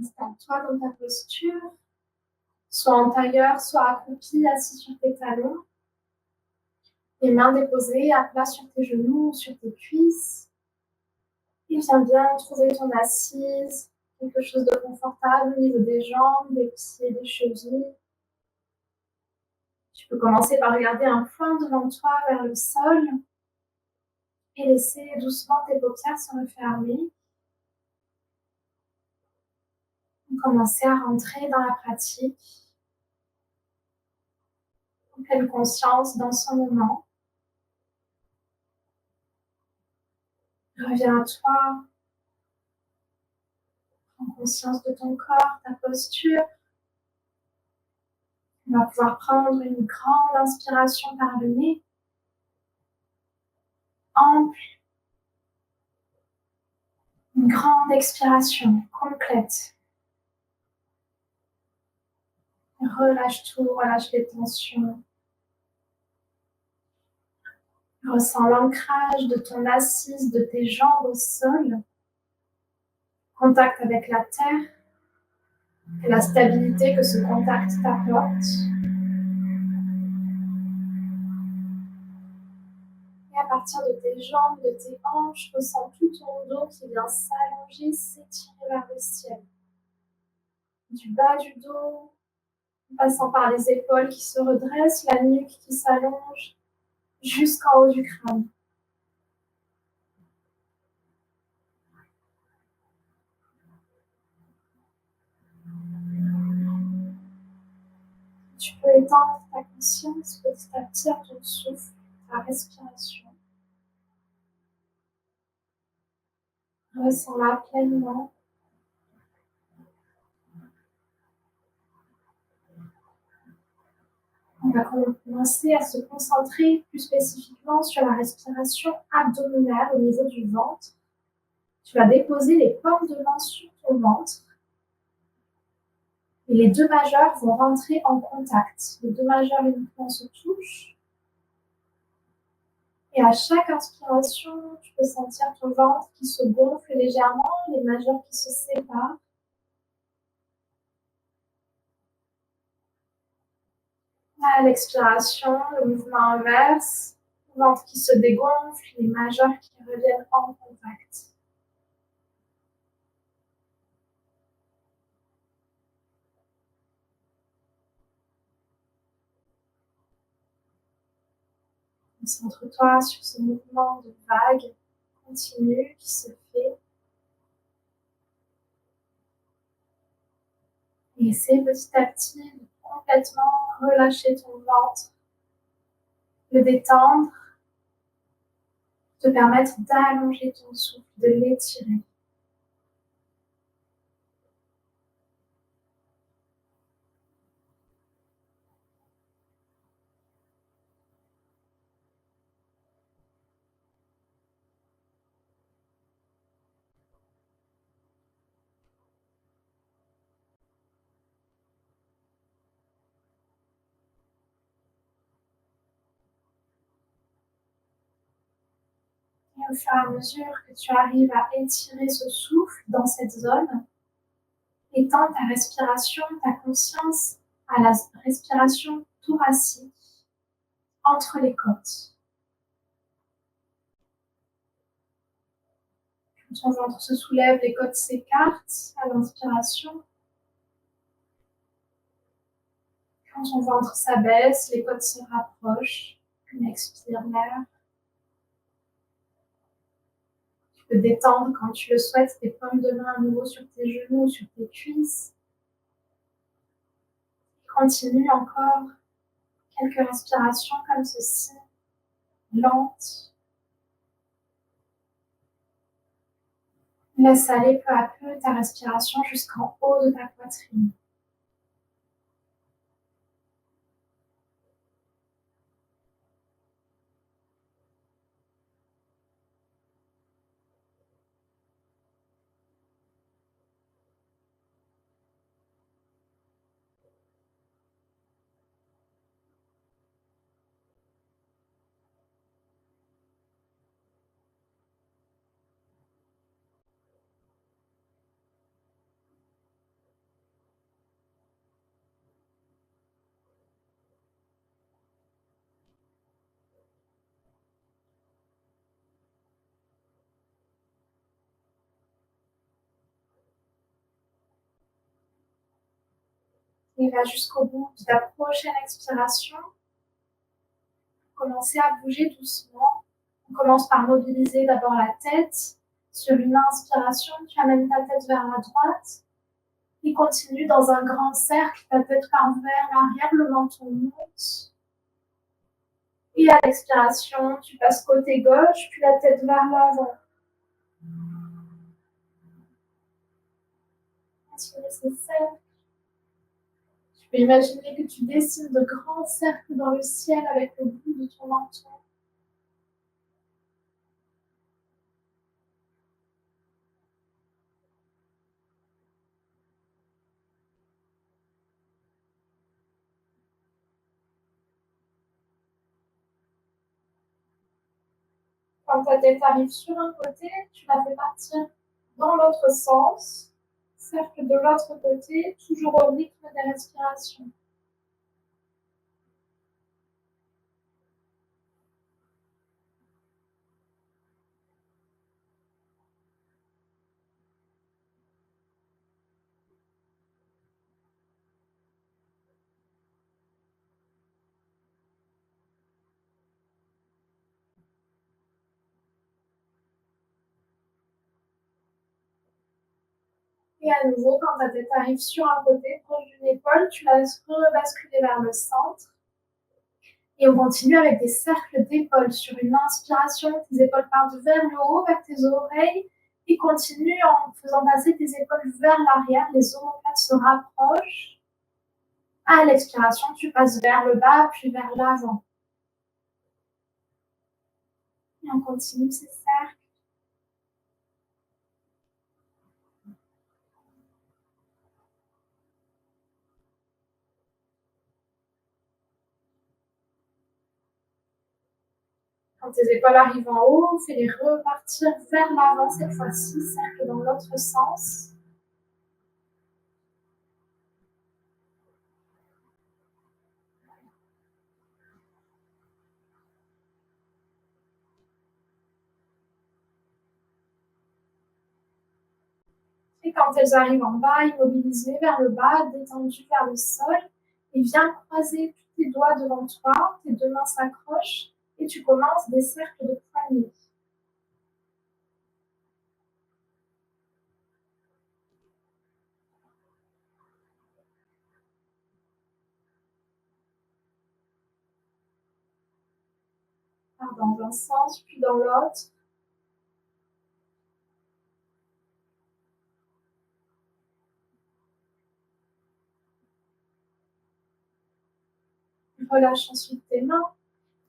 Installe-toi dans ta posture, soit en tailleur, soit accroupi, assis sur tes talons. Les mains déposées à plat sur tes genoux ou sur tes cuisses. Et viens bien trouver ton assise, quelque chose de confortable au niveau des jambes, des pieds, des chevilles. Tu peux commencer par regarder un point devant toi vers le sol et laisser doucement tes paupières se refermer. Commencer à rentrer dans la pratique, en pleine conscience dans ce moment. Reviens à toi, prends conscience de ton corps, ta posture. On va pouvoir prendre une grande inspiration par le nez, ample, une grande expiration complète. Relâche tout, relâche les tensions. Ressens l'ancrage de ton assise, de tes jambes au sol, contact avec la terre et la stabilité que ce contact t'apporte. Et à partir de tes jambes, de tes hanches, ressens tout ton dos qui vient s'allonger, s'étirer vers le ciel. Du bas du dos, en passant par les épaules qui se redressent, la nuque qui s'allonge, jusqu'en haut du crâne. Tu peux étendre ta conscience petit à petit à ton souffle, ta respiration. Ressens-la pleinement. On va commencer à se concentrer plus spécifiquement sur la respiration abdominale au niveau du ventre. Tu vas déposer les paumes de main sur ton ventre et les deux majeurs vont rentrer en contact. Les deux majeurs uniquement se touchent. Et à chaque inspiration, tu peux sentir ton ventre qui se gonfle légèrement, les majeurs qui se séparent. À l'expiration, le mouvement inverse, le ventre qui se dégonfle, les majeurs qui reviennent en contact. Concentre-toi sur ce mouvement de vague continu qui se fait. Et essaie petit à petit de complètement relâcher ton ventre, le détendre, te permettre d'allonger ton souffle, de l'étirer. Et au fur et à mesure que tu arrives à étirer ce souffle dans cette zone, étends ta respiration, ta conscience à la respiration thoracique entre les côtes. Quand ton ventre se soulève, les côtes s'écartent à l'inspiration. Quand ton ventre s'abaisse, les côtes se rapprochent. On expire l'air. Tu peux détendre quand tu le souhaites tes paumes de main à nouveau sur tes genoux ou sur tes cuisses. Continue encore quelques respirations comme ceci, lentes. Laisse aller peu à peu ta respiration jusqu'en haut de ta poitrine. Et va jusqu'au bout de ta prochaine expiration. Commencez à bouger doucement. On commence par mobiliser d'abord la tête. Sur une inspiration, tu amènes ta tête vers la droite. Et continue dans un grand cercle, ta tête part vers l'arrière, le menton monte. Et à l'expiration, tu passes côté gauche, puis la tête vers l'avant. Continue ces cercles. Tu peux imaginer que tu dessines de grands cercles dans le ciel avec le bout de ton menton. Quand ta tête arrive sur un côté, tu la fais partir dans l'autre sens. Cercle de l'autre côté, toujours au rythme des respirations. Et à nouveau, quand ta tête arrive sur un côté, proche d'une épaule, tu la laisses rebasculer vers le centre. Et on continue avec des cercles d'épaules. Sur une inspiration, tes épaules partent vers le haut, vers tes oreilles. Et continue en faisant passer tes épaules vers l'arrière. Les omoplates se rapprochent. À l'expiration, tu passes vers le bas, puis vers l'avant. Et on continue ces cercles. Quand tes épaules arrivent en haut, fais-les repartir vers l'avant cette fois-ci, cercle dans l'autre sens. Et quand elles arrivent en bas, immobilisées vers le bas, détendues vers le sol, et viens croiser tous tes doigts devant toi, tes deux mains s'accrochent, et tu commences des cercles de poignets. Dans un sens, puis dans l'autre. Relâche ensuite tes mains.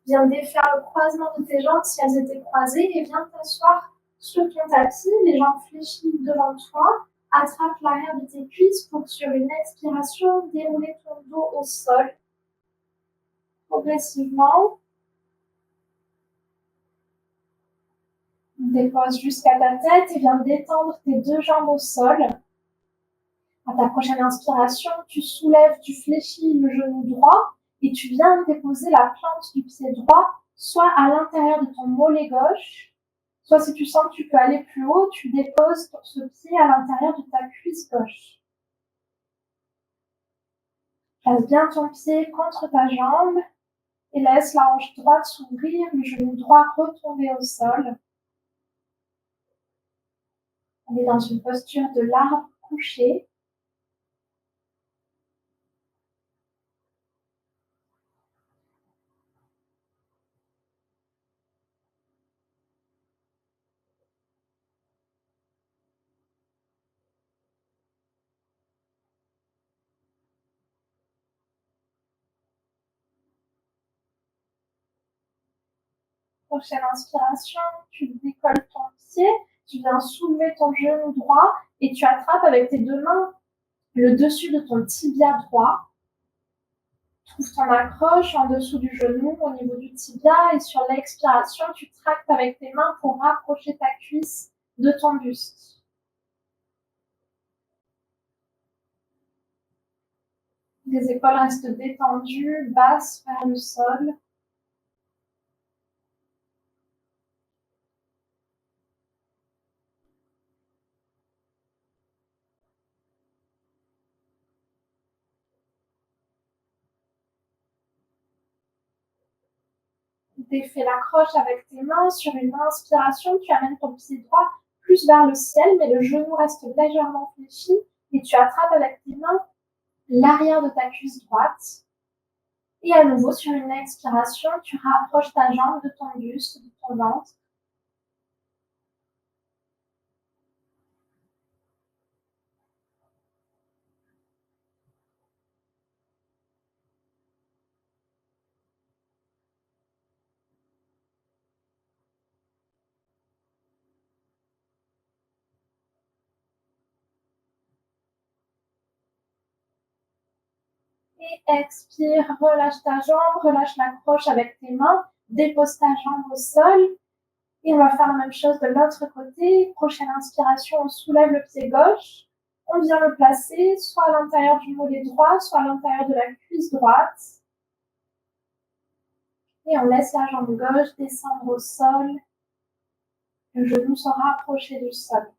Viens défaire le croisement de tes jambes si elles étaient croisées et viens t'asseoir sur ton tapis, les jambes fléchies devant toi. Attrape l'arrière de tes cuisses pour, sur une expiration, dérouler ton dos au sol. Progressivement, dépose jusqu'à ta tête et viens détendre tes deux jambes au sol. À ta prochaine inspiration, tu soulèves, tu fléchis le genou droit et tu viens déposer la plante du pied droit soit à l'intérieur de ton mollet gauche, soit si tu sens que tu peux aller plus haut, tu déposes ce pied à l'intérieur de ta cuisse gauche. Place bien ton pied contre ta jambe et laisse la hanche droite s'ouvrir, le genou droit retomber au sol. On est dans une posture de l'arbre couché. Prochaine inspiration, tu décolles ton pied, tu viens soulever ton genou droit et tu attrapes avec tes deux mains le dessus de ton tibia droit. Trouve ton accroche en dessous du genou au niveau du tibia et sur l'expiration, tu tractes avec tes mains pour rapprocher ta cuisse de ton buste. Les épaules restent détendues, basses vers le sol. défais la croche avec tes mains. Sur une inspiration, tu amènes ton pied droit plus vers le ciel, mais le genou reste légèrement fléchi et tu attrapes avec tes mains l'arrière de ta cuisse droite. Et à nouveau, sur une expiration, tu rapproches ta jambe de ton buste, de ton ventre. Et expire, relâche ta jambe, relâche la croche avec tes mains, dépose ta jambe au sol. Et on va faire la même chose de l'autre côté. Prochaine inspiration, on soulève le pied gauche. On vient le placer soit à l'intérieur du mollet droit, soit à l'intérieur de la cuisse droite. Et on laisse la jambe gauche descendre au sol. Le genou se rapprocher du sol.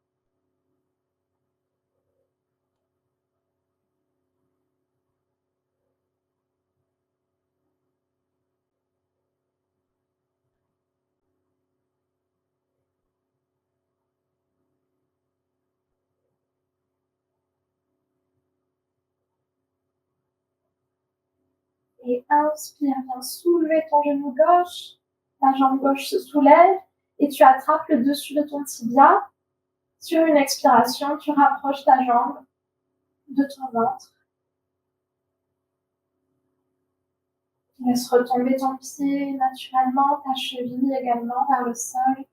Et inspire, viens soulever ton genou gauche. La jambe gauche se soulève et tu attrapes le dessus de ton tibia. Sur une expiration, tu rapproches ta jambe de ton ventre. Laisse retomber ton pied naturellement, ta cheville également vers le sol.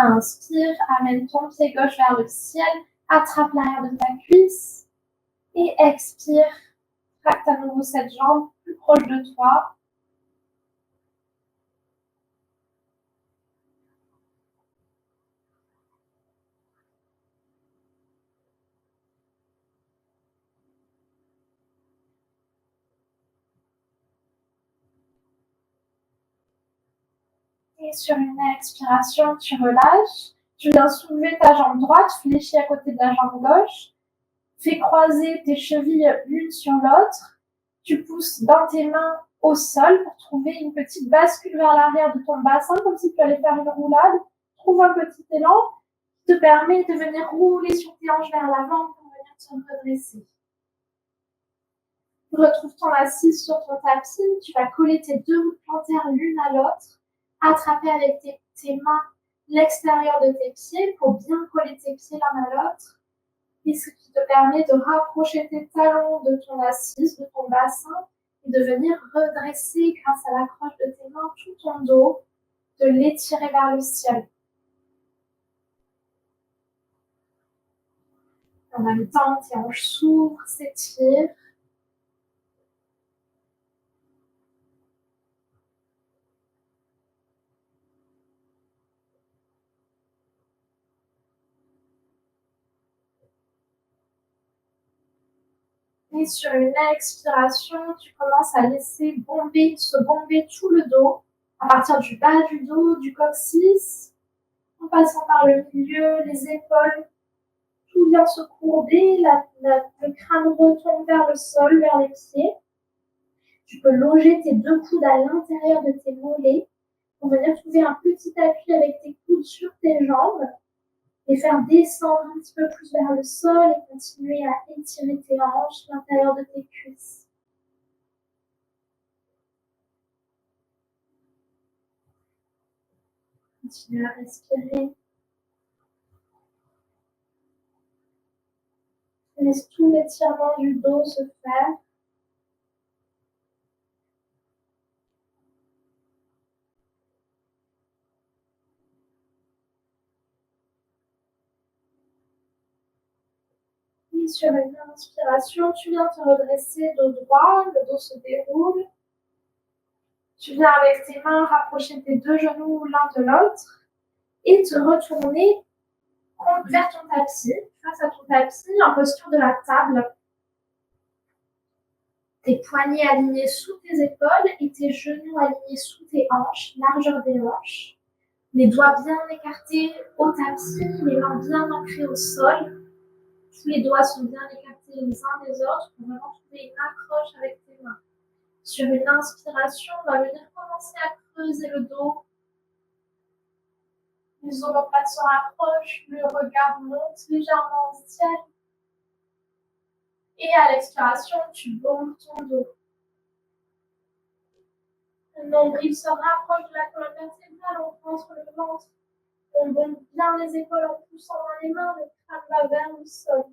Inspire, amène ton pied gauche vers le ciel, attrape l'arrière de ta cuisse et expire. Tracte à nouveau cette jambe plus proche de toi. Et sur une expiration, tu relâches. Tu viens soulever ta jambe droite, fléchie à côté de la jambe gauche. Fais croiser tes chevilles l'une sur l'autre. Tu pousses dans tes mains au sol pour trouver une petite bascule vers l'arrière de ton bassin, comme si tu allais faire une roulade. Trouve un petit élan qui te permet de venir rouler sur tes hanches vers l'avant pour venir te redresser. Retrouve ton assise sur ton tapis. Tu vas coller tes deux roues plantaires l'une à l'autre. Attraper avec tes mains l'extérieur de tes pieds pour bien coller tes pieds l'un à l'autre. Et ce qui te permet de rapprocher tes talons de ton assise, de ton bassin, et de venir redresser grâce à l'accroche de tes mains tout ton dos, de l'étirer vers le ciel. En même temps, tes hanches s'ouvrent, s'étirent. Et sur une expiration, tu commences à laisser se bomber tout le dos, à partir du bas du dos, du coccyx, en passant par le milieu, les épaules. Tout vient se courber, le crâne retombe vers le sol, vers les pieds. Tu peux loger tes deux coudes à l'intérieur de tes mollets pour venir trouver un petit appui avec tes coudes sur tes jambes et faire descendre un petit peu plus vers le sol et continuer à étirer tes hanches, l'intérieur de tes cuisses. Continue à respirer. Laisse tout l'étirement du dos se faire. Et sur une inspiration, tu viens te redresser dos droit, le dos se déroule. Tu viens avec tes mains rapprocher tes deux genoux l'un de l'autre et te retourner vers ton tapis, face à ton tapis, en posture de la table. Tes poignets alignés sous tes épaules et tes genoux alignés sous tes hanches, largeur des hanches. Les doigts bien écartés au tapis, les mains bien ancrées au sol. Tous les doigts sont bien écartés les uns des autres pour vraiment trouver une accroche avec tes mains. Sur une inspiration, on va venir commencer à creuser le dos. Les omoplates se rapprochent, le regard monte légèrement au ciel. Et à l'expiration, tu bombes ton dos. Le nombril se rapproche de la colonne vertébrale, on rentre le ventre. On bombe bien les épaules en poussant dans les mains, le crâne va vers le sol.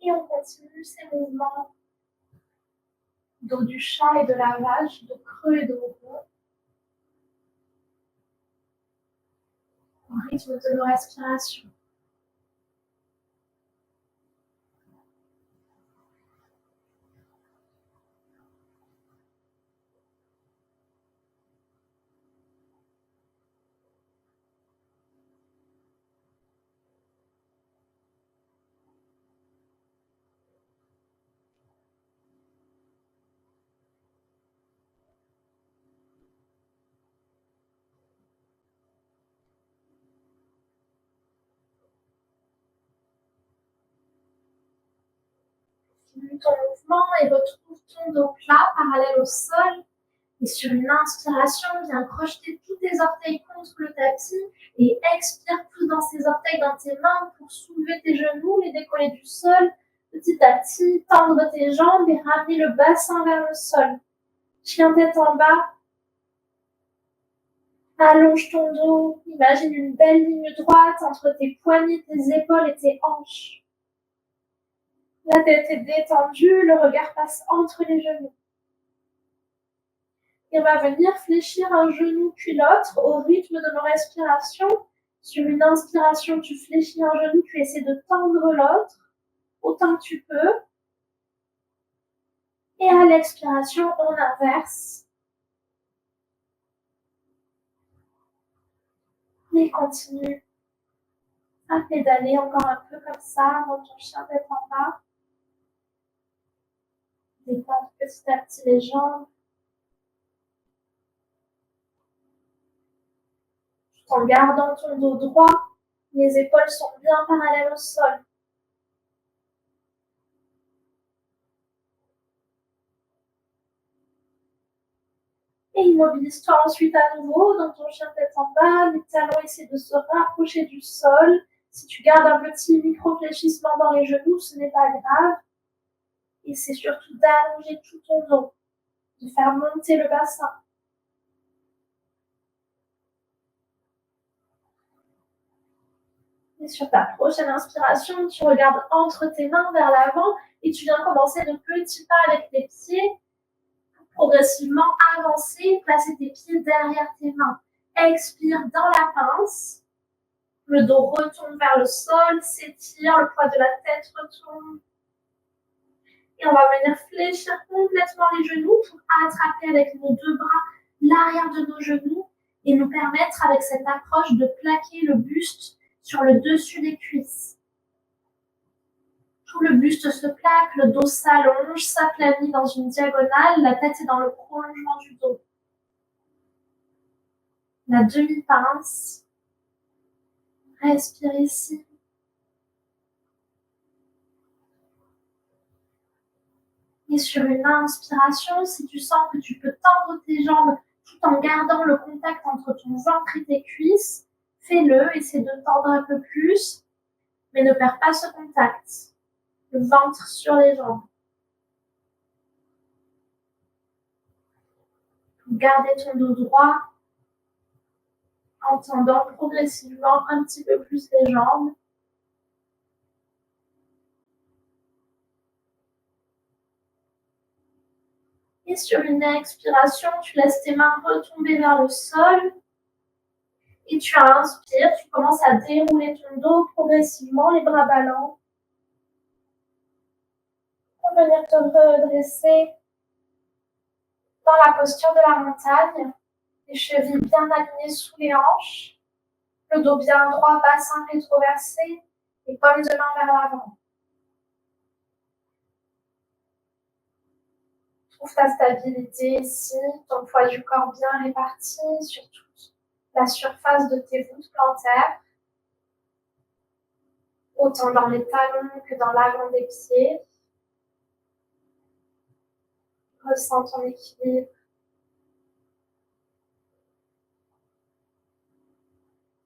Et on continue ces mouvements dos du chat et de la vache, de creux et de rond, au rythme de nos respirations. Continue ton mouvement et retrouve ton dos plat, parallèle au sol. Et sur une inspiration, viens crocheter tous tes orteils contre le tapis et expire tout dans ces orteils dans tes mains pour soulever tes genoux, les décoller du sol. Petit à petit, tendre tes jambes et ramener le bassin vers le sol. Chien tête en bas. Allonge ton dos. Imagine une belle ligne droite entre tes poignets, tes épaules et tes hanches. La tête est détendue, le regard passe entre les genoux. Et on va venir fléchir un genou puis l'autre au rythme de nos respirations. Sur une inspiration, tu fléchis un genou, tu essaies de tendre l'autre autant que tu peux. Et à l'expiration, on inverse. Et continue à pédaler encore un peu comme ça, dans ton chien tête en bas. Détends petit à petit les jambes. Tout en gardant ton dos droit, les épaules sont bien parallèles au sol. Et immobilise-toi ensuite à nouveau dans ton chien tête en bas. Les talons essaient de se rapprocher du sol. Si tu gardes un petit micro-fléchissement dans les genoux, ce n'est pas grave. Et c'est surtout d'allonger tout ton dos, de faire monter le bassin. Et sur ta prochaine inspiration, tu regardes entre tes mains vers l'avant et tu viens commencer de petits pas avec tes pieds. Progressivement avancer, placer tes pieds derrière tes mains. Expire dans la pince. Le dos retourne vers le sol, s'étire, le poids de la tête retourne. Et on va venir fléchir complètement les genoux pour attraper avec nos deux bras l'arrière de nos genoux et nous permettre avec cette approche de plaquer le buste sur le dessus des cuisses. Tout le buste se plaque, le dos s'allonge, s'aplanit dans une diagonale, la tête est dans le prolongement du dos. La demi-pince. Respire ici. Et sur une inspiration, si tu sens que tu peux tendre tes jambes tout en gardant le contact entre ton ventre et tes cuisses, fais-le, essaie de tendre un peu plus, mais ne perds pas ce contact. Le ventre sur les jambes. Gardez ton dos droit en tendant progressivement un petit peu plus les jambes. Et sur une expiration, tu laisses tes mains retomber vers le sol. Et tu inspires, tu commences à dérouler ton dos progressivement, les bras ballants. Pour venir te redresser dans la posture de la montagne. Les chevilles bien alignées sous les hanches. Le dos bien droit, bassin rétroversé. Les paumes de main vers l'avant. Trouve ta stabilité ici, ton poids du corps bien réparti sur toute la surface de tes voûtes plantaires, autant dans les talons que dans l'avant des pieds. Ressens ton équilibre.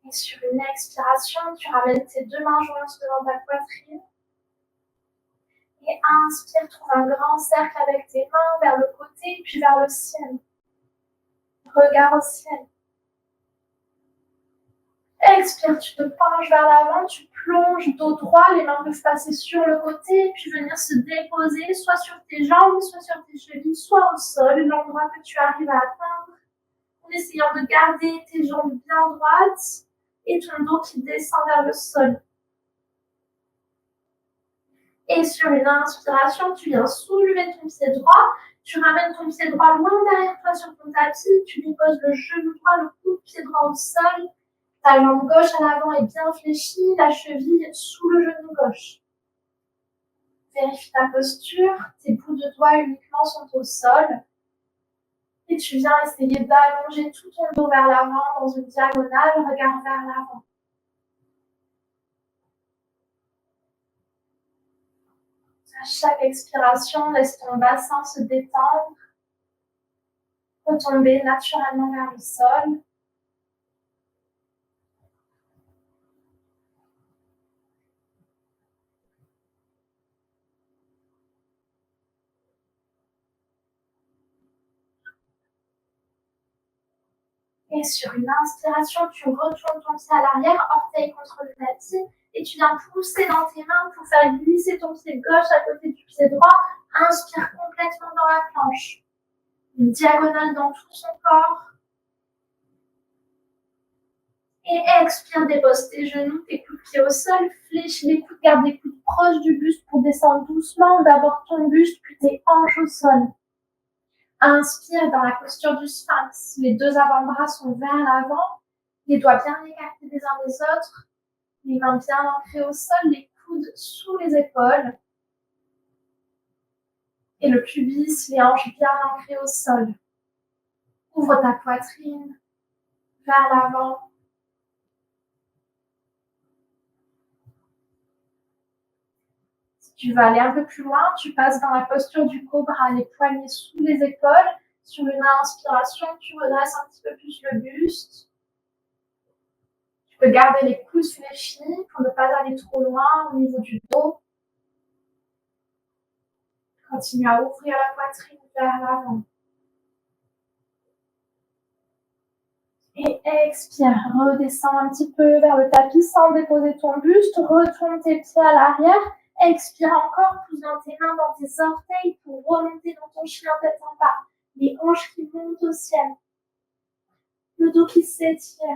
Et sur une expiration, tu ramènes tes deux mains jointes devant ta poitrine. Et inspire, trouve un grand cercle avec tes mains vers le côté, puis vers le ciel. Regarde au ciel. Expire, tu te penches vers l'avant, tu plonges dos droit, les mains peuvent passer sur le côté, puis venir se déposer soit sur tes jambes, soit sur tes chevilles, soit au sol, l'endroit que tu arrives à atteindre, en essayant de garder tes jambes bien droites et ton dos qui descend vers le sol. Et sur une inspiration, tu viens soulever ton pied droit, tu ramènes ton pied droit loin derrière toi sur ton tapis, tu déposes le genou droit, le coup de pied droit au sol, ta jambe gauche à l'avant est bien fléchie, la cheville sous le genou gauche. Vérifie ta posture, tes bouts de doigts uniquement sont au sol. Et tu viens essayer d'allonger tout ton dos vers l'avant dans une diagonale, regard vers l'avant. À chaque expiration, laisse ton bassin se détendre, retomber naturellement vers le sol. Et sur une inspiration, tu retournes ton pied à l'arrière, orteil contre le tapis, et tu viens pousser dans tes mains pour faire glisser ton pied gauche à côté du pied droit. Inspire complètement dans la planche. Une diagonale dans tout son corps. Et expire, dépose tes genoux, tes coudes de pied au sol, fléchis les coudes, garde les coudes proches du buste pour descendre doucement. D'abord ton buste, puis tes hanches au sol. Inspire dans la posture du sphinx. Les deux avant-bras sont vers l'avant. Les doigts bien écartés les uns des autres. Les mains bien ancrées au sol. Les coudes sous les épaules. Et le pubis, les hanches bien ancrées au sol. Ouvre ta poitrine vers l'avant. Si tu veux aller un peu plus loin, tu passes dans la posture du cobra, les poignets sous les épaules. Sur une inspiration, tu redresses un petit peu plus le buste. Tu peux garder les coudes fléchis pour ne pas aller trop loin au niveau du dos. Continue à ouvrir la poitrine vers l'avant. Et expire, redescends un petit peu vers le tapis sans déposer ton buste. Retourne tes pieds à l'arrière. Expire encore, pousse dans tes mains, dans tes orteils pour remonter dans ton chien tête en bas. Les hanches qui montent au ciel. Le dos qui s'étire.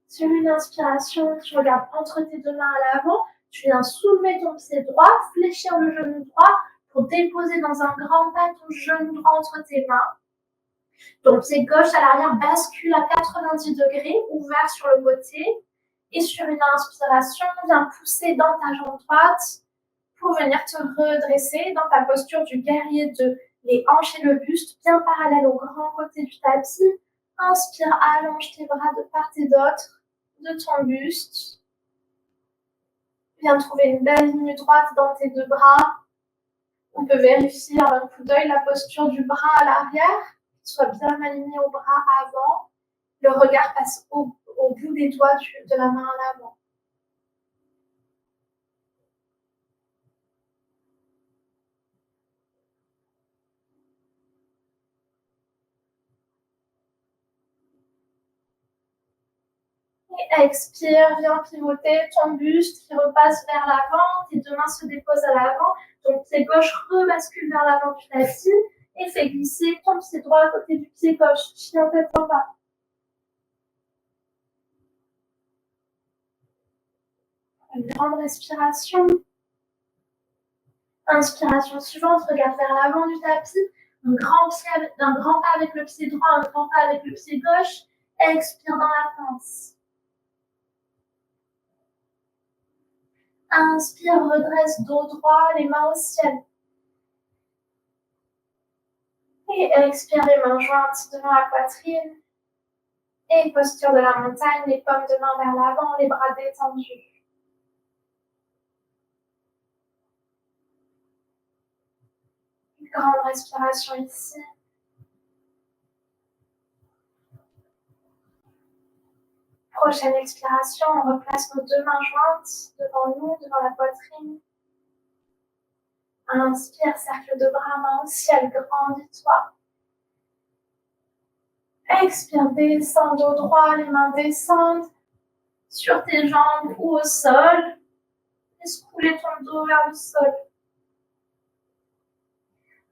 Sur une inspiration, tu regardes entre tes deux mains à l'avant. Tu viens soulever ton pied droit, fléchir le genou droit pour déposer dans un grand pas ton genou droit entre tes mains. Ton pied gauche à l'arrière bascule à 90 degrés, ouvert sur le côté. Et sur une inspiration, viens pousser dans ta jambe droite pour venir te redresser dans ta posture du guerrier 2. Les hanches et le buste bien parallèles au grand côté du tapis. Inspire, allonge tes bras de part et d'autre de ton buste. Viens trouver une belle ligne droite dans tes deux bras. On peut vérifier à un coup d'œil la posture du bras à l'arrière, qu'il soit bien aligné au bras avant. Le regard passe au bout des doigts de la main à l'avant. Et expire, viens pivoter ton buste qui repasse vers l'avant, tes deux mains se déposent à l'avant, ton pied gauche rebascule vers l'avant du tapis et fais glisser ton pied droit à côté du pied gauche, chien tête en bas. Une grande respiration. Inspiration suivante, regarde vers l'avant du tapis, un grand pas avec le pied droit, un grand pas avec le pied gauche, expire dans la pince. Inspire, redresse dos droit, les mains au ciel. Et expire, les mains jointes devant la poitrine. Et posture de la montagne, les paumes de main vers l'avant, les bras détendus. Une grande respiration ici. Prochaine expiration, on replace nos deux mains jointes devant nous, devant la poitrine. Inspire, cercle de bras, main au ciel, grandis-toi. Expire, descends dos droit, les mains descendent sur tes jambes ou au sol. Laisse couler ton dos vers le sol.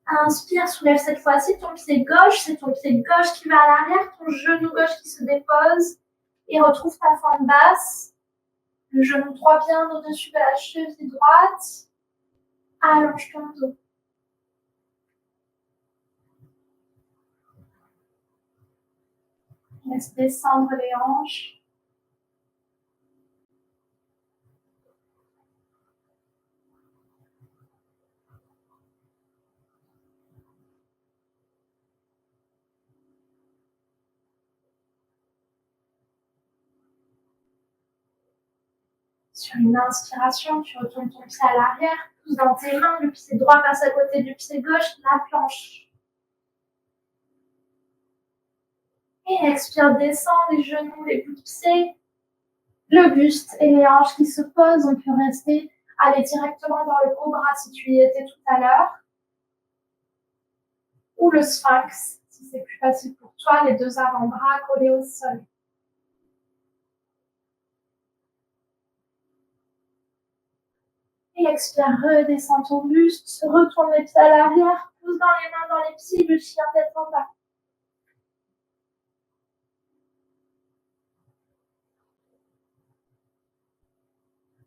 Inspire, soulève cette fois-ci ton pied gauche, c'est ton pied gauche qui va à l'arrière, ton genou gauche qui se dépose et retrouve ta forme basse. Le genou droit bien au-dessus de la cheville droite. Allonge ton dos. Laisse descendre les hanches. Sur une inspiration, tu retournes ton pied à l'arrière, pousse dans tes mains, le pied droit passe à côté du pied gauche, la planche. Et expire, descend les genoux, les bouts de pied, le buste et les hanches qui se posent. On peut rester, aller directement dans le cobra si tu y étais tout à l'heure. Ou le sphinx, si c'est plus facile pour toi, les deux avant-bras collés au sol. Et expire, redescends ton buste, retourne les pieds à l'arrière, pousse dans les mains, dans les pieds, le chien tête en bas.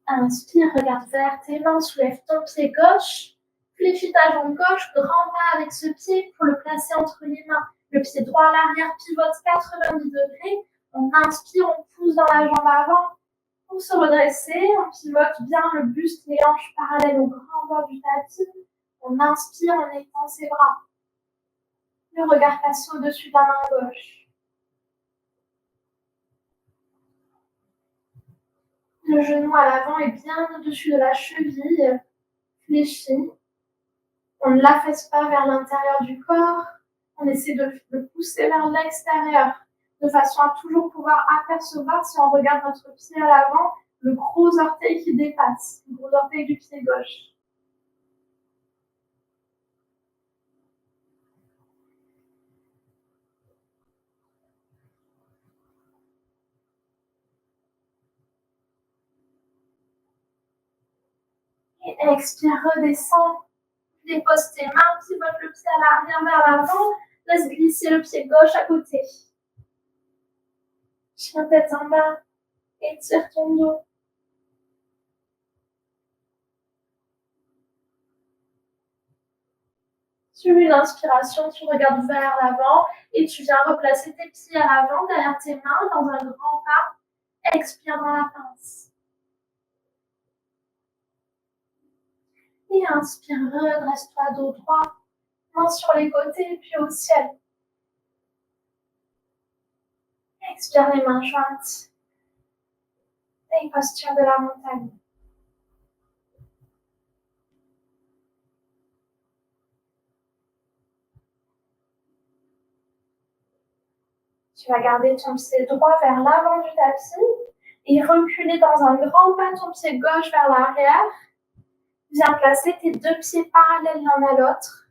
Inspire, regarde vers tes mains, soulève ton pied gauche, fléchis ta jambe gauche, grand pas avec ce pied pour le placer entre les mains. Le pied droit à l'arrière pivote 90 degrés. On inspire, on pousse dans la jambe avant. Pour se redresser, on pivote bien le buste, les hanches parallèles au grand bord du tapis. On inspire en étend ses bras. Le regard passe au-dessus de la main gauche. Le genou à l'avant est bien au-dessus de la cheville, fléchi. On ne l'affaisse pas vers l'intérieur du corps. On essaie de le pousser vers l'extérieur, de façon à toujours pouvoir apercevoir, si on regarde notre pied à l'avant, le gros orteil qui dépasse, le gros orteil du pied gauche. Et expire, redescend. Dépose tes mains, pivote le pied à l'arrière vers l'avant. Laisse glisser le pied gauche à côté. Chien tête en bas. Étire ton dos. Sur une inspiration, tu regardes vers l'avant et tu viens replacer tes pieds à l'avant derrière tes mains dans un grand pas. Expire dans la pince. Et inspire, redresse-toi dos droit, mains sur les côtés puis au ciel. Expire les mains jointes. Et posture de la montagne. Tu vas garder ton pied droit vers l'avant du tapis et reculer dans un grand pas ton pied gauche vers l'arrière. Viens placer tes deux pieds parallèles l'un à l'autre.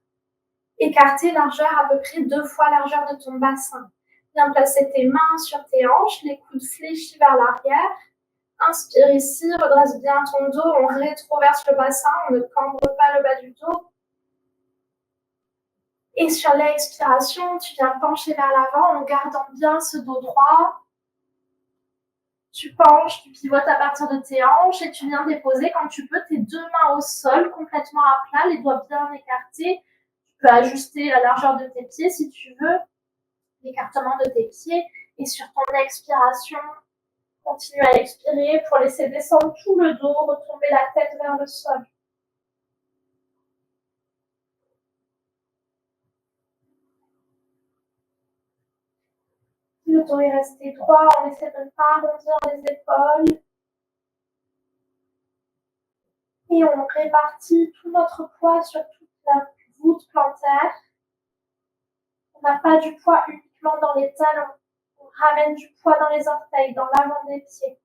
Écarter largeur à peu près 2 fois largeur de ton bassin. Viens placer tes mains sur tes hanches, les coudes fléchis vers l'arrière. Inspire ici, redresse bien ton dos, on rétroverse le bassin, on ne cambre pas le bas du dos. Et sur l'expiration, tu viens pencher vers l'avant en gardant bien ce dos droit. Tu penches, tu pivotes à partir de tes hanches et tu viens déposer quand tu peux tes deux mains au sol, complètement à plat, les doigts bien écartés. Tu peux ajuster la largeur de tes pieds si tu veux, l'écartement de tes pieds. Et sur ton expiration, Continue à expirer pour laisser descendre tout le dos, retomber la tête vers le sol. Si le dos est resté droit, on essaie de ne pas arrondir les épaules. Et on répartit tout notre poids sur toute la voûte plantaire. On n'a pas du poids uniquement dans les talons. On ramène du poids dans les orteils, dans l'avant des pieds.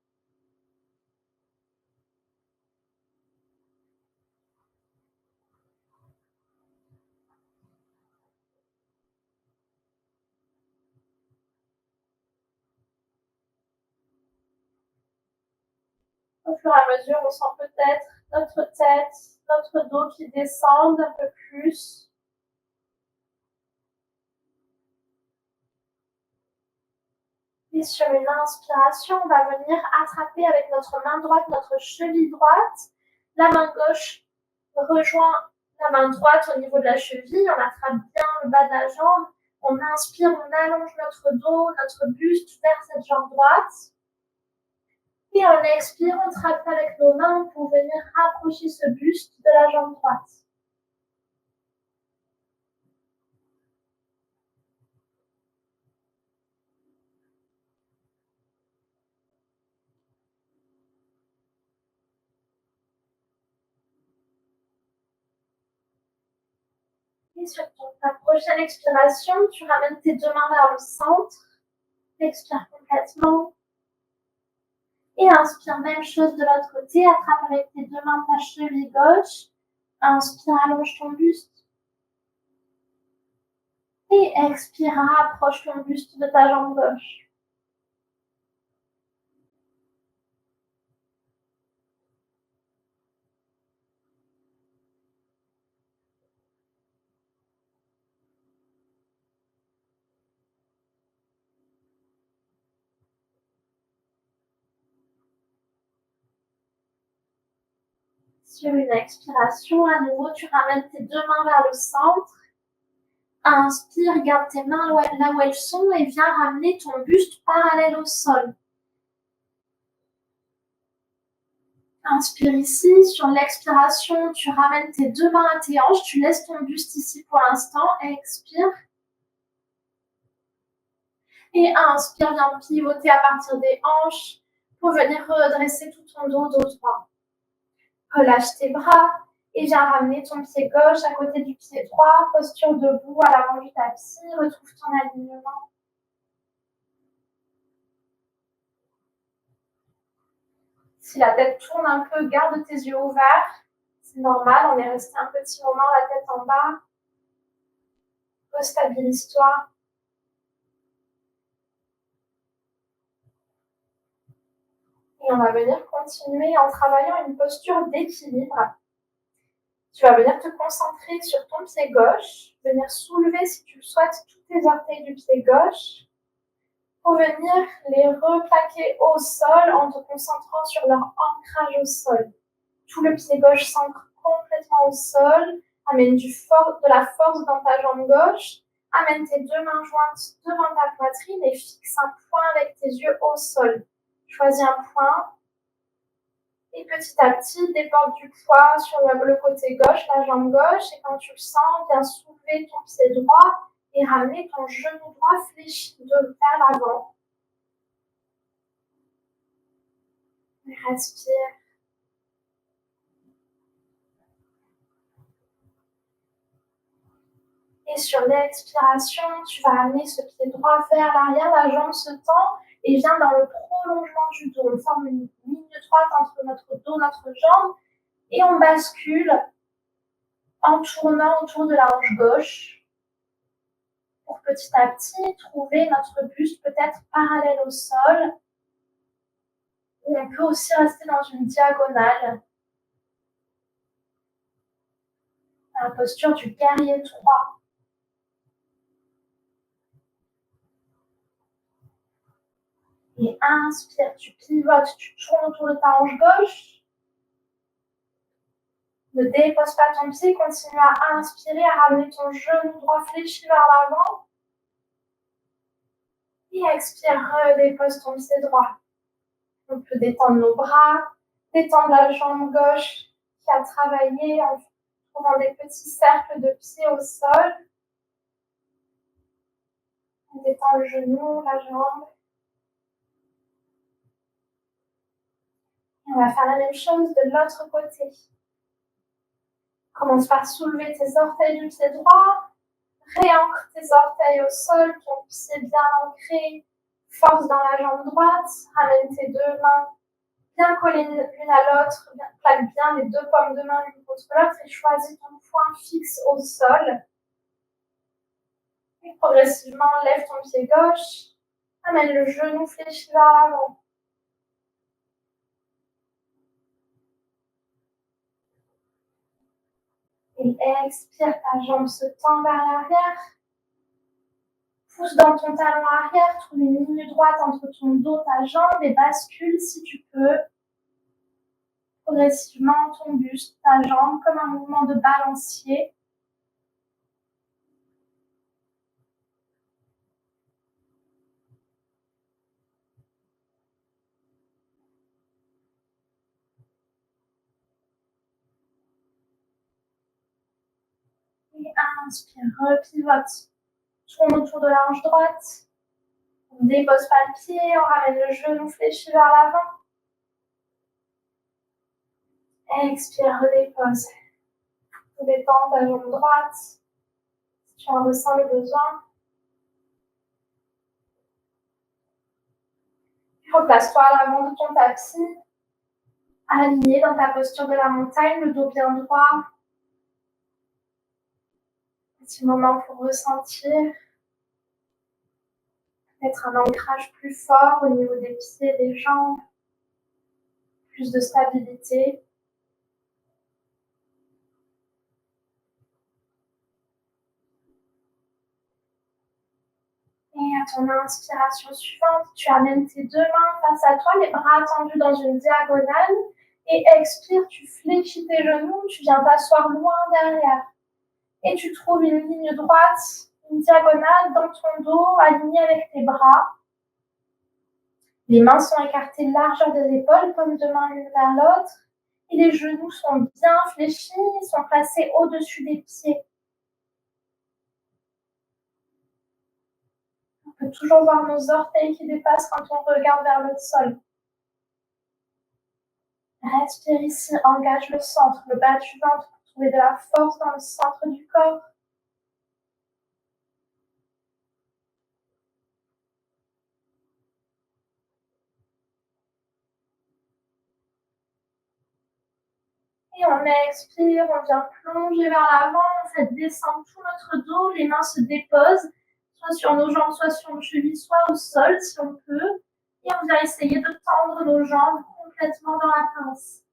Au fur et à mesure, on sent peut-être notre tête, notre dos qui descendent un peu plus. Et sur une inspiration, on va venir attraper avec notre main droite notre cheville droite. La main gauche rejoint la main droite au niveau de la cheville. On attrape bien le bas de la jambe. On inspire, on allonge notre dos, notre buste vers cette jambe droite. Et on expire, on trappe avec nos mains pour venir rapprocher ce buste de la jambe droite. Et sur ta prochaine expiration, tu ramènes tes deux mains vers le centre. Expire complètement. Et inspire, même chose de l'autre côté. Attrape avec tes deux mains ta cheville gauche. Inspire, allonge ton buste. Et expire, rapproche ton buste de ta jambe gauche. Sur une expiration, à nouveau, tu ramènes tes deux mains vers le centre. Inspire, garde tes mains là où elles sont et viens ramener ton buste parallèle au sol. Inspire ici. Sur l'expiration, tu ramènes tes deux mains à tes hanches. Tu laisses ton buste ici pour l'instant. Expire. Et inspire, viens pivoter à partir des hanches pour venir redresser tout ton dos droit. Relâche tes bras et viens ramener ton pied gauche à côté du pied droit. Posture debout à l'avant du tapis. Retrouve ton alignement. Si la tête tourne un peu, garde tes yeux ouverts. C'est normal, on est resté un petit moment la tête en bas. Restabilise-toi. Et on va venir continuer en travaillant une posture d'équilibre. Tu vas venir te concentrer sur ton pied gauche, venir soulever, si tu le souhaites, tous tes orteils du pied gauche, pour venir les replaquer au sol en te concentrant sur leur ancrage au sol. Tout le pied gauche s'ancre complètement au sol, amène de la force dans ta jambe gauche, amène tes deux mains jointes devant ta poitrine et fixe un point avec tes yeux au sol. Choisis un point. Et petit à petit, déporte du poids sur le côté gauche, la jambe gauche. Et quand tu le sens, viens soulever ton pied droit et ramener ton genou droit fléchi vers l'avant. Respire. Et sur l'expiration, tu vas amener ce pied droit vers l'arrière, la jambe se tend et vient dans le prolongement du dos. On forme une ligne droite entre notre dos, notre jambe et on bascule en tournant autour de la hanche gauche pour petit à petit trouver notre buste peut-être parallèle au sol. Ou on peut aussi rester dans une diagonale. La posture du guerrier 3. Et inspire, tu pivotes, tu tournes autour de ta hanche gauche. Ne dépose pas ton pied, continue à inspirer, à ramener ton genou droit fléchi vers l'avant. Et expire, redépose ton pied droit. On peut détendre nos bras, détendre la jambe gauche qui a travaillé en trouvant des petits cercles de pieds au sol. On détend le genou, la jambe. Et on va faire la même chose de l'autre côté. Commence par soulever tes orteils du pied droit. Réancre tes orteils au sol, ton pied bien ancré. Force dans la jambe droite. Ramène tes deux mains bien collées l'une à l'autre. Plaque bien les deux paumes de main l'une contre l'autre et choisis ton point fixe au sol. Et progressivement, lève ton pied gauche. Amène le genou fléchi vers l'avant. Et expire, ta jambe se tend vers l'arrière. Pousse dans ton talon arrière, trouve une ligne droite entre ton dos, ta jambe et bascule si tu peux. Progressivement ton buste, ta jambe, comme un mouvement de balancier. Et inspire, repivote. Tourne autour de la hanche droite. On ne dépose pas le pied, on ramène le genou fléchi vers l'avant. Expire, redépose. Détends ta jambe droite. Si tu en ressens le besoin. Replace-toi à l'avant de ton tapis. Aligné dans ta posture de la montagne, le dos bien droit. Petit moment pour ressentir. Peut-être un ancrage plus fort au niveau des pieds et des jambes. Plus de stabilité. Et à ton inspiration suivante, tu amènes tes deux mains face à toi, les bras tendus dans une diagonale. Et expire, tu fléchis tes genoux, tu viens t'asseoir loin derrière. Et tu trouves une ligne droite, une diagonale dans ton dos, alignée avec tes bras. Les mains sont écartées largeur des épaules, paumes de main l'une vers l'autre. Et les genoux sont bien fléchis, sont placés au-dessus des pieds. On peut toujours voir nos orteils qui dépassent quand on regarde vers le sol. Respire ici, engage le centre, le bas du ventre pour trouver de la force dans le centre du corps. Et on expire, on vient plonger vers l'avant, on fait descendre tout notre dos, les mains se déposent, soit sur nos jambes, soit sur nos chevilles, soit au sol si on peut. Et on vient essayer de tendre nos jambes complètement dans la pince.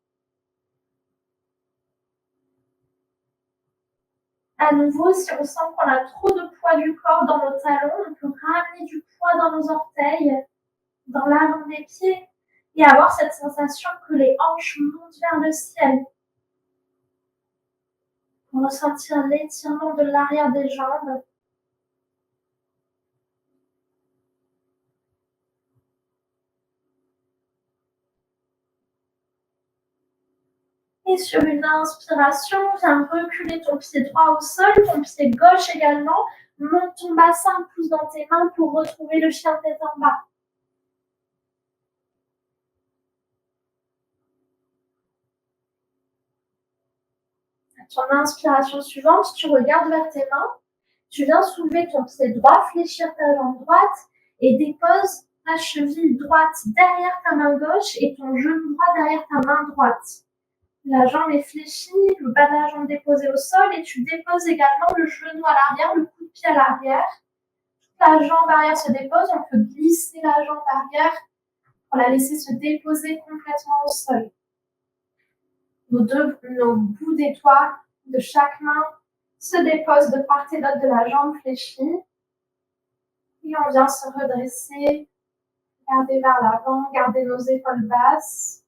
À nouveau, si on sent qu'on a trop de poids du corps dans nos talons, on peut ramener du poids dans nos orteils, dans l'avant des pieds, et avoir cette sensation que les hanches montent vers le ciel. Pour ressentir l'étirement de l'arrière des jambes. Et sur une inspiration, viens reculer ton pied droit au sol, ton pied gauche également. Monte ton bassin, pousse dans tes mains pour retrouver le chien tête en bas. À ton inspiration suivante, tu regardes vers tes mains. Tu viens soulever ton pied droit, fléchir ta jambe droite et dépose ta cheville droite derrière ta main gauche et ton genou droit derrière ta main droite. La jambe est fléchie, le bas de la jambe déposé au sol et tu déposes également le genou à l'arrière, le coup de pied à l'arrière. La jambe arrière se dépose, on peut glisser la jambe arrière pour la laisser se déposer complètement au sol. Nos bouts des doigts de chaque main se déposent de part et d'autre de la jambe fléchie. Et on vient se redresser, garder vers l'avant, garder nos épaules basses.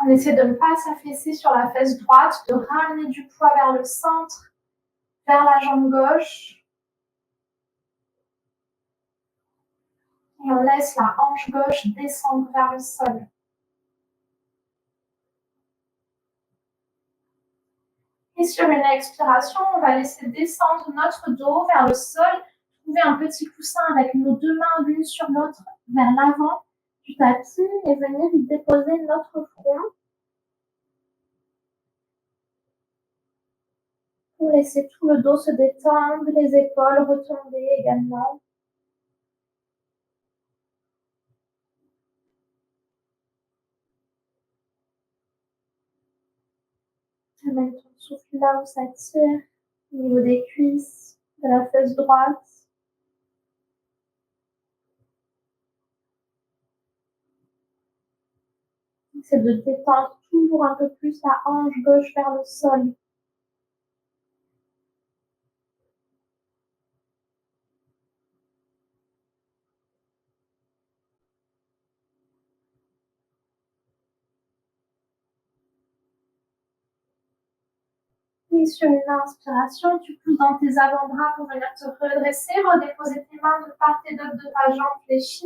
On essaie de ne pas s'affaisser sur la fesse droite, de ramener du poids vers le centre, vers la jambe gauche. Et Et on laisse la hanche gauche descendre vers le sol. Et sur une expiration, on va laisser descendre notre dos vers le sol, trouver un petit coussin avec nos deux mains l'une sur l'autre vers l'avant du tapis et venir y déposer notre front. Pour laisser tout le dos se détendre, les épaules retomber également. Amène ton souffle là où ça tire, au niveau des cuisses, de la fesse droite. C'est de détendre toujours un peu plus la hanche gauche vers le sol. Et sur une inspiration, tu pousses dans tes avant-bras pour venir te redresser, redéposer tes mains de part et d'autre de ta jambe fléchie.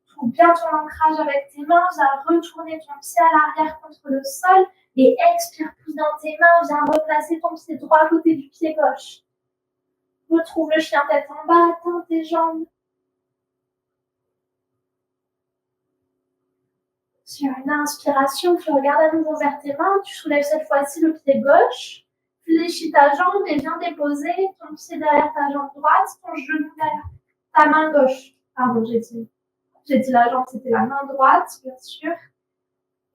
Trouve bien ton ancrage avec tes mains, viens retourner ton pied à l'arrière contre le sol et expire, pousse dans tes mains, viens replacer ton pied droit à côté du pied gauche. Retrouve le chien tête en bas, tends tes jambes. Sur une inspiration, tu regardes à nouveau vers tes mains, tu soulèves cette fois-ci le pied gauche, fléchis ta jambe et viens déposer ton pied derrière ta jambe droite, ton genou derrière ta main gauche. Pardon, j'ai dit la jambe, c'était la main droite, bien sûr.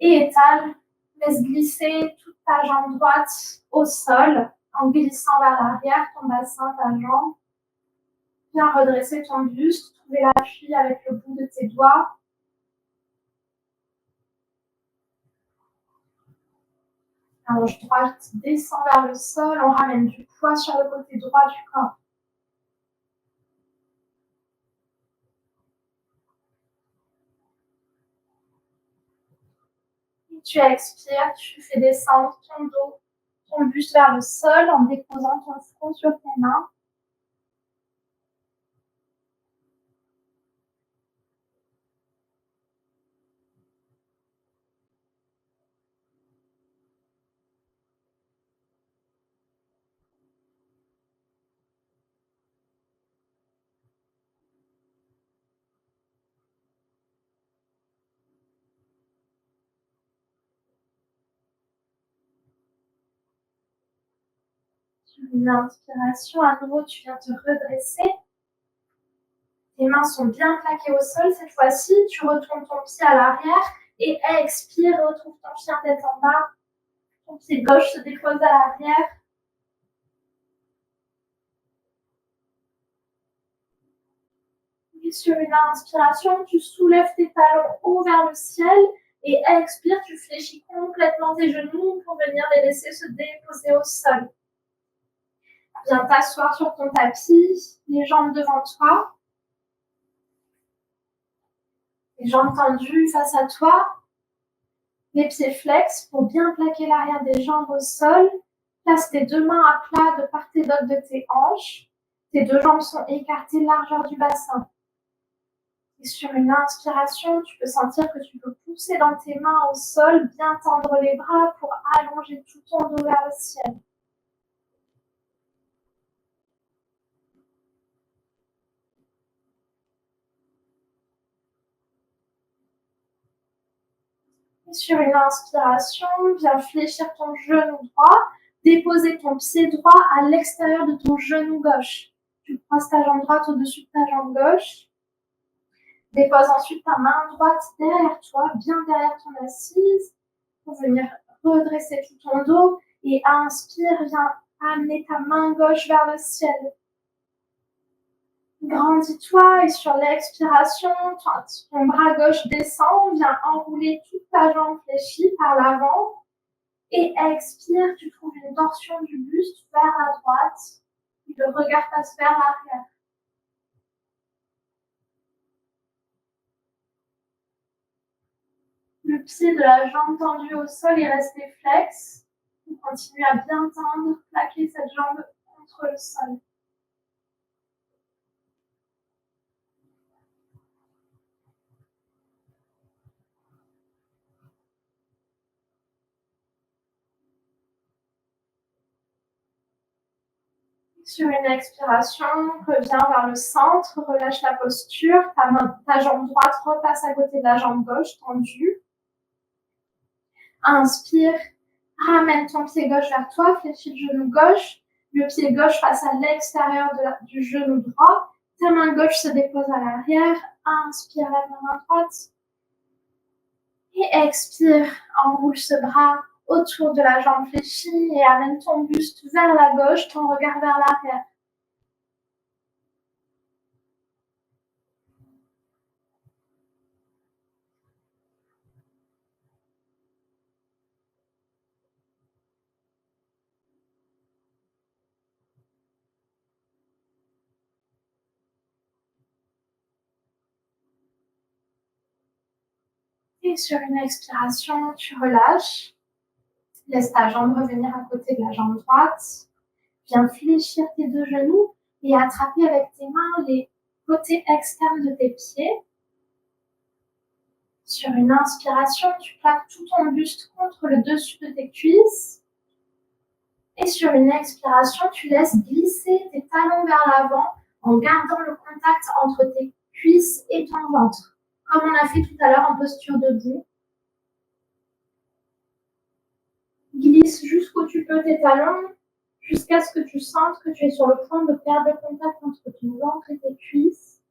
Et étale, laisse glisser toute ta jambe droite au sol en glissant vers l'arrière, ton bassin, ta jambe. Viens redresser ton buste, trouver l'appui avec le bout de tes doigts. La hanche droite descend vers le sol, on ramène du poids sur le côté droit du corps. Et tu expires, tu fais descendre ton dos, ton buste vers le sol en déposant ton front sur tes mains. Sur une inspiration, à nouveau, tu viens te redresser. Tes mains sont bien plaquées au sol. Cette fois-ci, tu retournes ton pied à l'arrière et expire, retrouve ton chien tête en bas. Ton pied gauche se dépose à l'arrière. Et sur une inspiration, tu soulèves tes talons haut vers le ciel et expire, tu fléchis complètement tes genoux pour venir les laisser se déposer au sol. Viens t'asseoir sur ton tapis, les jambes devant toi, les jambes tendues face à toi, les pieds flex pour bien plaquer l'arrière des jambes au sol. Place tes deux mains à plat de part et d'autre de tes hanches. Tes deux jambes sont écartées largeur du bassin. Et sur une inspiration, tu peux sentir que tu peux pousser dans tes mains au sol, bien tendre les bras pour allonger tout ton dos vers le ciel. Et sur une inspiration, viens fléchir ton genou droit, déposer ton pied droit à l'extérieur de ton genou gauche. Tu croises ta jambe droite au-dessus de ta jambe gauche. Dépose ensuite ta main droite derrière toi, bien derrière ton assise, pour venir redresser tout ton dos. Et inspire, viens amener ta main gauche vers le ciel. Grandis-toi et sur l'expiration, ton bras gauche descend, viens enrouler toute ta jambe fléchie par l'avant. Et expire, tu trouves une torsion du buste vers la droite. Le regard passe vers l'arrière. Le pied de la jambe tendue au sol est resté flex. On continue à bien tendre, plaquer cette jambe contre le sol. Sur une expiration, reviens vers le centre, relâche la posture, ta jambe droite repasse à côté de la jambe gauche, tendue. Inspire, ramène ton pied gauche vers toi, fléchis le genou gauche, le pied gauche passe à l'extérieur du genou droit, ta main gauche se dépose à l'arrière, inspire, lève la main droite. Et expire, enroule ce bras autour de la jambe fléchie et amène ton buste vers la gauche, ton regard vers l'arrière. Et sur une expiration, tu relâches. Laisse ta jambe revenir à côté de la jambe droite. Viens fléchir tes deux genoux et attraper avec tes mains les côtés externes de tes pieds. Sur une inspiration, tu plaques tout ton buste contre le dessus de tes cuisses. Et sur une expiration, tu laisses glisser tes talons vers l'avant en gardant le contact entre tes cuisses et ton ventre, comme on a fait tout à l'heure en posture debout. Glisse jusqu'où tu peux tes talons, jusqu'à ce que tu sentes que tu es sur le point de perdre le contact entre ton ventre et tes cuisses.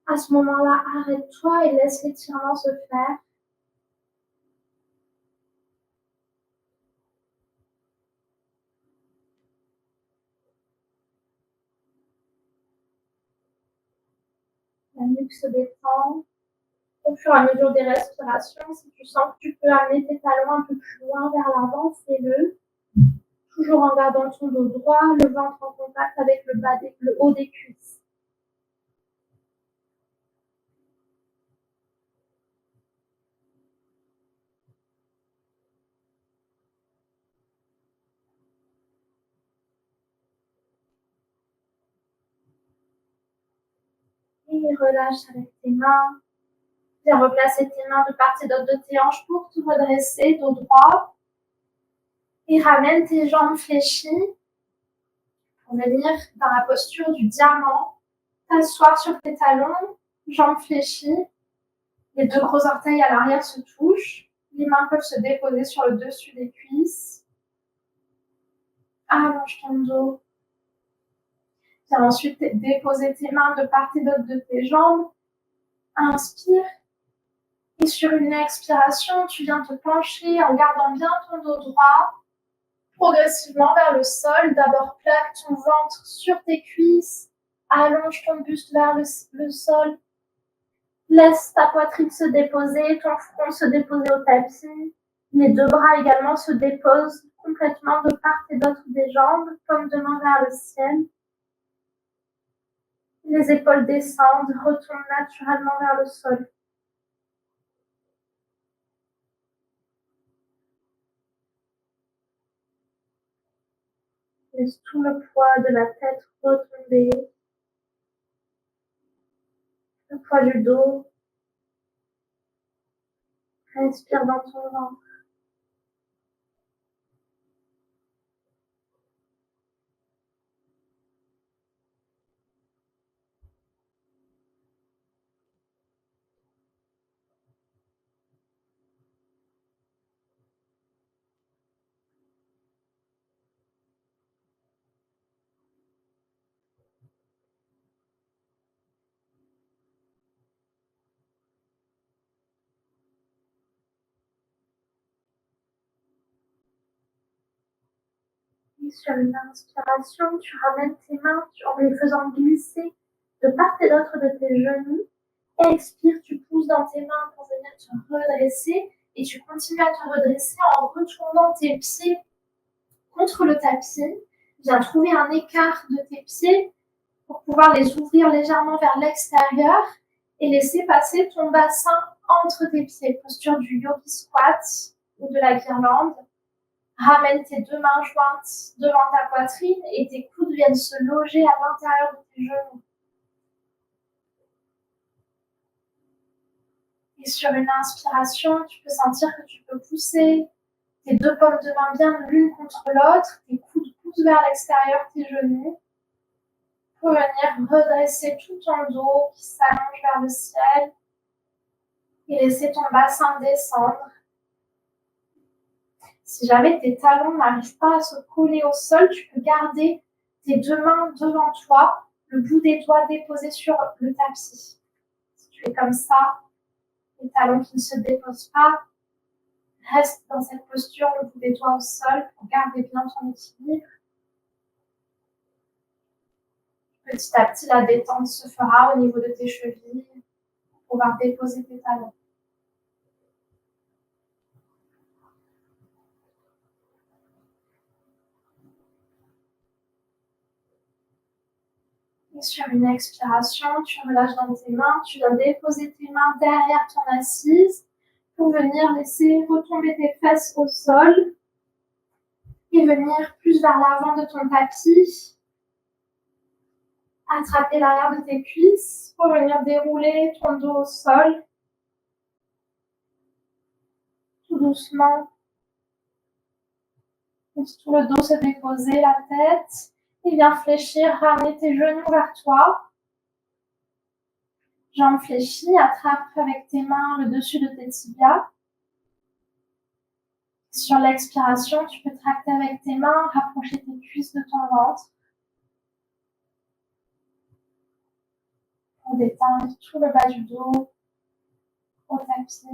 À ce moment-là, arrête-toi et laisse l'étirement se faire. La nuque se détend. Au fur et à mesure des respirations, si tu sens que tu peux amener tes talons un peu plus loin vers l'avant, fais-le. Toujours en gardant ton dos droit, le ventre en contact avec le haut des cuisses. Et relâche avec tes mains. Viens replacer tes mains de part et d'autre de tes hanches pour te redresser, dos droit. Et ramène tes jambes fléchies pour venir dans la posture du diamant. T'asseoir sur tes talons, jambes fléchies. Les deux gros orteils à l'arrière se touchent. Les mains peuvent se déposer sur le dessus des cuisses. Allonge ton dos. Viens ensuite déposer tes mains de part et d'autre de tes jambes. Inspire. Et sur une expiration, tu viens te pencher en gardant bien ton dos droit. Progressivement vers le sol. D'abord, plaque ton ventre sur tes cuisses. Allonge ton buste vers le sol. Laisse ta poitrine se déposer, ton front se déposer au tapis. Les deux bras également se déposent complètement de part et d'autre des jambes, comme deux mains vers le ciel. Les épaules descendent, retournent naturellement vers le sol. Laisse tout le poids de la tête retomber. Le poids du dos. Respire dans ton ventre. Et sur une inspiration, tu ramènes tes mains en les faisant glisser de part et d'autre de tes genoux. Expire, tu pousses dans tes mains pour venir te redresser et tu continues à te redresser en retournant tes pieds contre le tapis. Viens trouver un écart de tes pieds pour pouvoir les ouvrir légèrement vers l'extérieur et laisser passer ton bassin entre tes pieds. Posture du yogi squat ou de la guirlande. Ramène tes deux mains jointes devant ta poitrine et tes coudes viennent se loger à l'intérieur de tes genoux. Et sur une inspiration, tu peux sentir que tu peux pousser tes deux paumes de main bien l'une contre l'autre, tes coudes pousse vers l'extérieur tes genoux pour venir redresser tout ton dos qui s'allonge vers le ciel et laisser ton bassin descendre. Si jamais tes talons n'arrivent pas à se coller au sol, tu peux garder tes deux mains devant toi, le bout des doigts déposés sur le tapis. Si tu es comme ça, les talons qui ne se déposent pas, reste dans cette posture, le bout des doigts au sol, pour garder bien ton équilibre. Petit à petit, la détente se fera au niveau de tes chevilles pour pouvoir déposer tes talons. Et sur une expiration, tu relâches dans tes mains, tu vas déposer tes mains derrière ton assise pour venir laisser retomber tes fesses au sol et venir plus vers l'avant de ton tapis. Attraper l'arrière de tes cuisses pour venir dérouler ton dos au sol. Tout doucement. Laisse tout le dos se déposer, la tête. Et viens fléchir, ramener tes genoux vers toi. Jambes fléchies, attrape avec tes mains le dessus de tes tibias. Sur l'expiration, tu peux tracter avec tes mains, rapprocher tes cuisses de ton ventre. Pour détendre tout le bas du dos au tapis.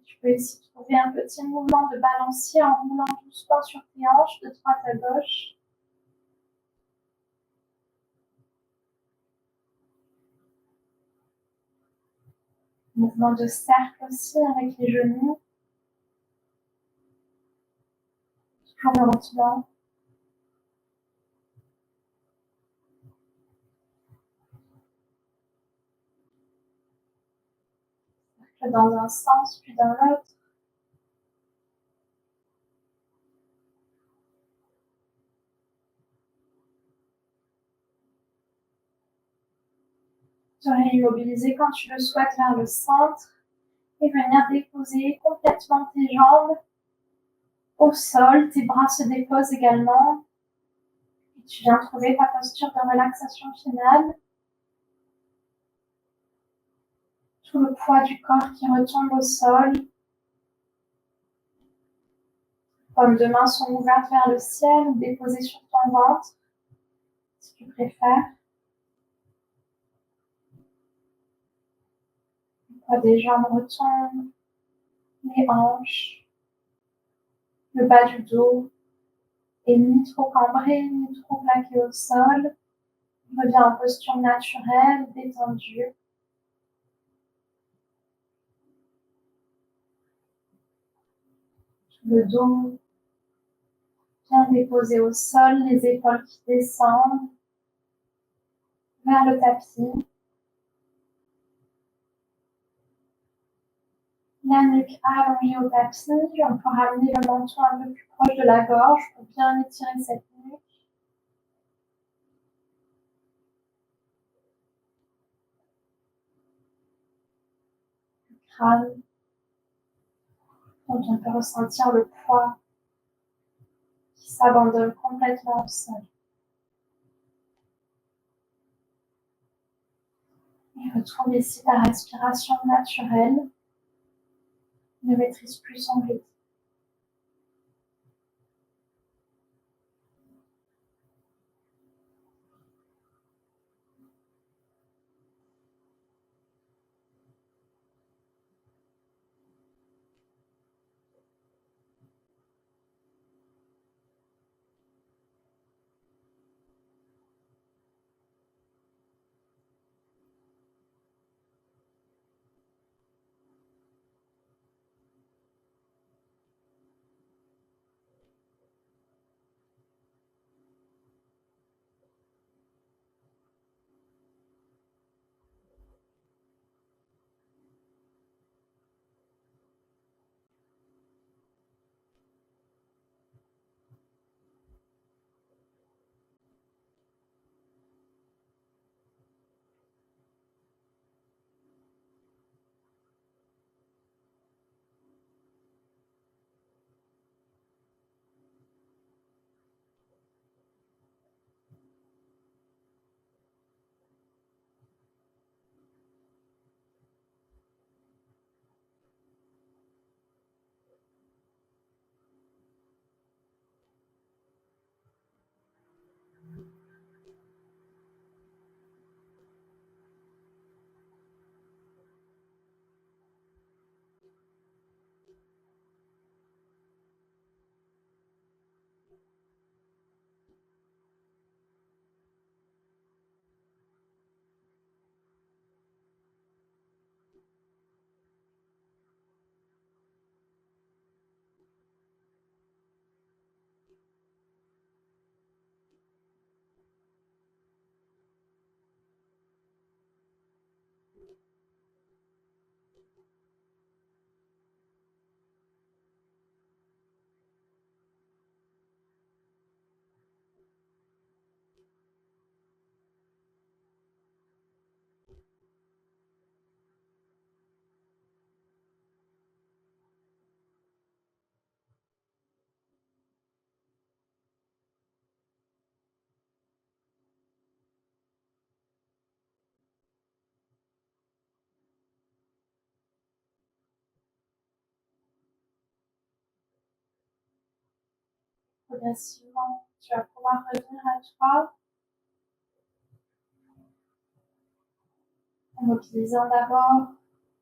Tu peux ici trouver un petit mouvement de balancier en roulant doucement sur tes hanches de droite à gauche. Mouvement de cercle aussi avec les genoux. Toujours lentement. Cercle dans un sens puis dans l'autre. Tu vas immobiliser quand tu le souhaites vers le centre et venir déposer complètement tes jambes au sol. Tes bras se déposent également. Et tu viens trouver ta posture de relaxation finale. Tout le poids du corps qui retombe au sol. Paumes de main sont ouvertes vers le ciel ou déposées sur ton ventre, si tu préfères. Le poids des jambes retombe, les hanches, le bas du dos est ni trop cambré, ni trop plaqué au sol. Reviens en posture naturelle, détendue. Le dos bien déposé au sol, les épaules qui descendent vers le tapis. La nuque allongée au tapis. On peut ramener le menton un peu plus proche de la gorge pour bien étirer cette nuque. Le crâne, dont on peut ressentir le poids qui s'abandonne complètement au sol. Et retrouve ici ta respiration naturelle. Ne maîtrise plus son rythme. progressivement, tu vas pouvoir revenir à toi en mobilisant d'abord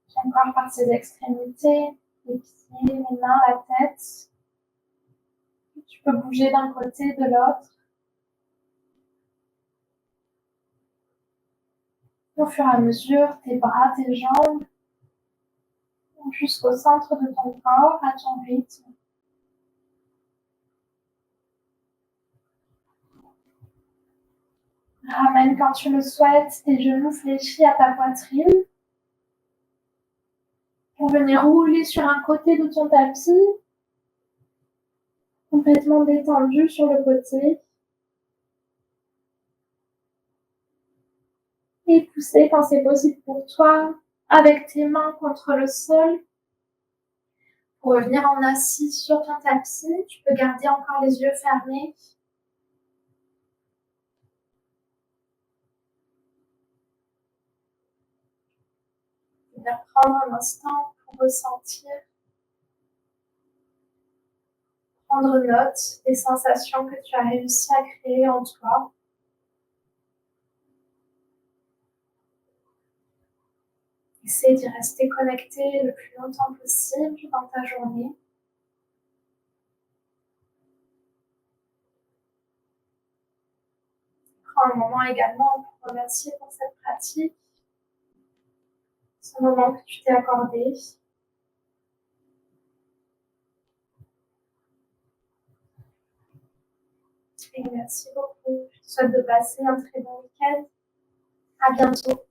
ton corps par ses extrémités, les pieds, les mains, la tête. Tu peux bouger d'un côté, de l'autre. Au fur et à mesure, tes bras, tes jambes, jusqu'au centre de ton corps, à ton rythme. Ramène quand tu le souhaites tes genoux fléchis à ta poitrine pour venir rouler sur un côté de ton tapis, complètement détendu sur le côté. Et pousser quand c'est possible pour toi avec tes mains contre le sol. Pour revenir en assis sur ton tapis, tu peux garder encore les yeux fermés. Venir prendre un instant pour ressentir, prendre note des sensations que tu as réussi à créer en toi. Essaie d'y rester connecté le plus longtemps possible dans ta journée. Prends un moment également pour remercier pour cette pratique, ce moment que tu t'es accordé. Et merci beaucoup. Je te souhaite de passer un très bon week-end. À bientôt.